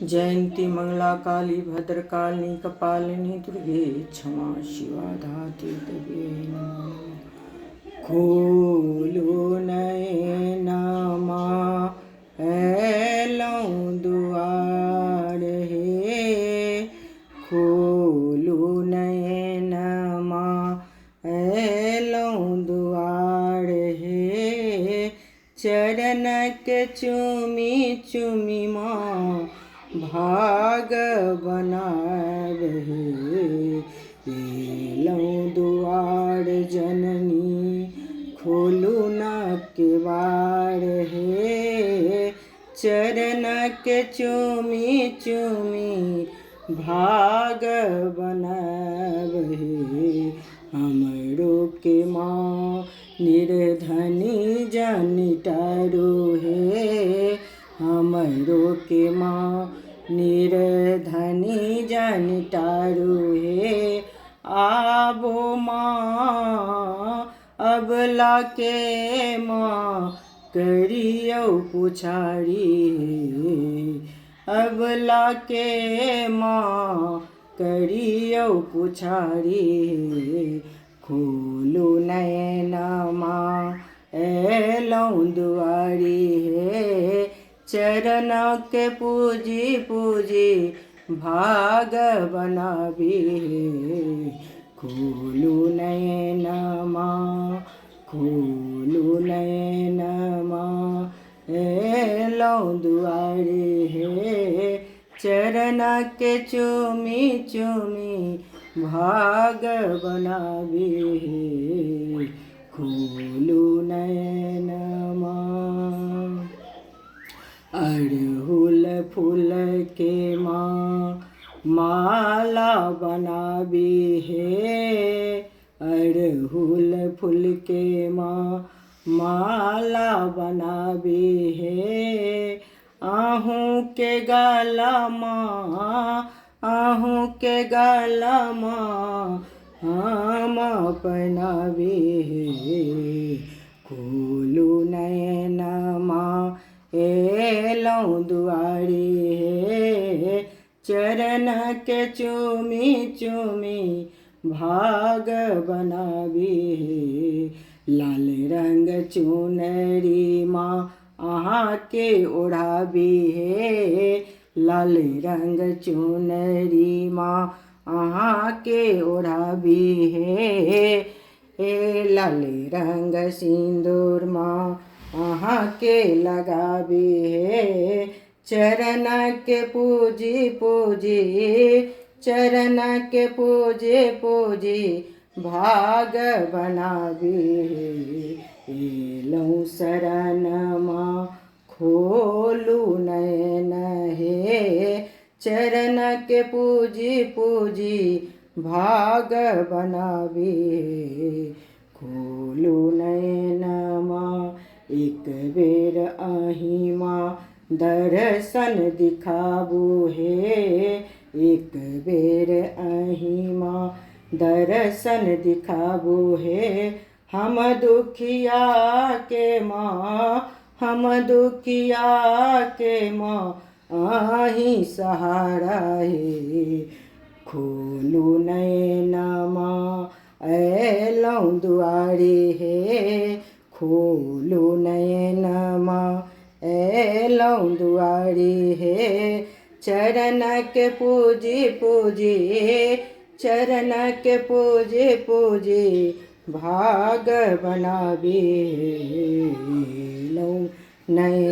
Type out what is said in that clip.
जयंती मंगला काली भद्रकालिनी कपालिनी दुर्गे क्षमा शिवा धात्री देवी नमः। खोलो नयनमा ऐलौं दुआर हे, खोलो नयनमा ऐलौं दुआर हे। चरणक चूमी चूमी माँ भाग बनावे, ऐलौं दुआर जननी खोलू न केवाड़ हे। चरणक चूमी चूमी भाग बनावे, हमरो के माँ निर्धनी जनिटारो हे। हमरो के माँ निर्धनी जनिटारो हे। आबो माँ अबला के माँ करियो पुछारी हे। अबला के माँ करियो पुछारी हे। खोलू नयनमा ऐलौं दुआरी हे। चरण के पूजी पूजी भाग बनावी हे। खोलू नयनमा खोलू नयनमा ऐलौं दुआरी हे। चरण के चूमी चूमी भाग बनावी हे। खोलू नयनमा। अड़हुल फूल के माँ माला बनावी हे। अड़हुल फूल के माँ माला बनावी हे। आहू के गाला माँ आहू के गाला माँ हम पहनावी हे। खोलू नयनमा ऐलौं दुआरी हे। चरण के चूमी चूमी भाग बनावी हे। लाल रंग चुनरी माँ अहाँ के ओढ़ावी हे। लाल रंग चुनरी माँ अहाँ के ओढ़ावी हे। लाल रंग सिंदूर माँ अहाँ के लगावी हे। चरण के पूजी पूजी चरण के पूजी पूजी भाग बनावी हे। ऐलौं शरण माँ खोलू नयन हे। चरण के पूजी पूजी भाग बनावी हे। खोलू नयनमा एक बेर अहि माँ दर्शन दिखाबू हे। एक बेर अहि माँ दर्शन दिखाबू हे। हम दुखिया के माँ हम दुखिया के माँ अहि सहारा हे। खोलू नयनमा ऐलौं दुआरी हे। खोलू नयनमा ऐलौं दुआरी हे। चरण के पूजी पूजी चरण के पूजी पूजी भाग बनावी हे। ऐलौं नयनमा।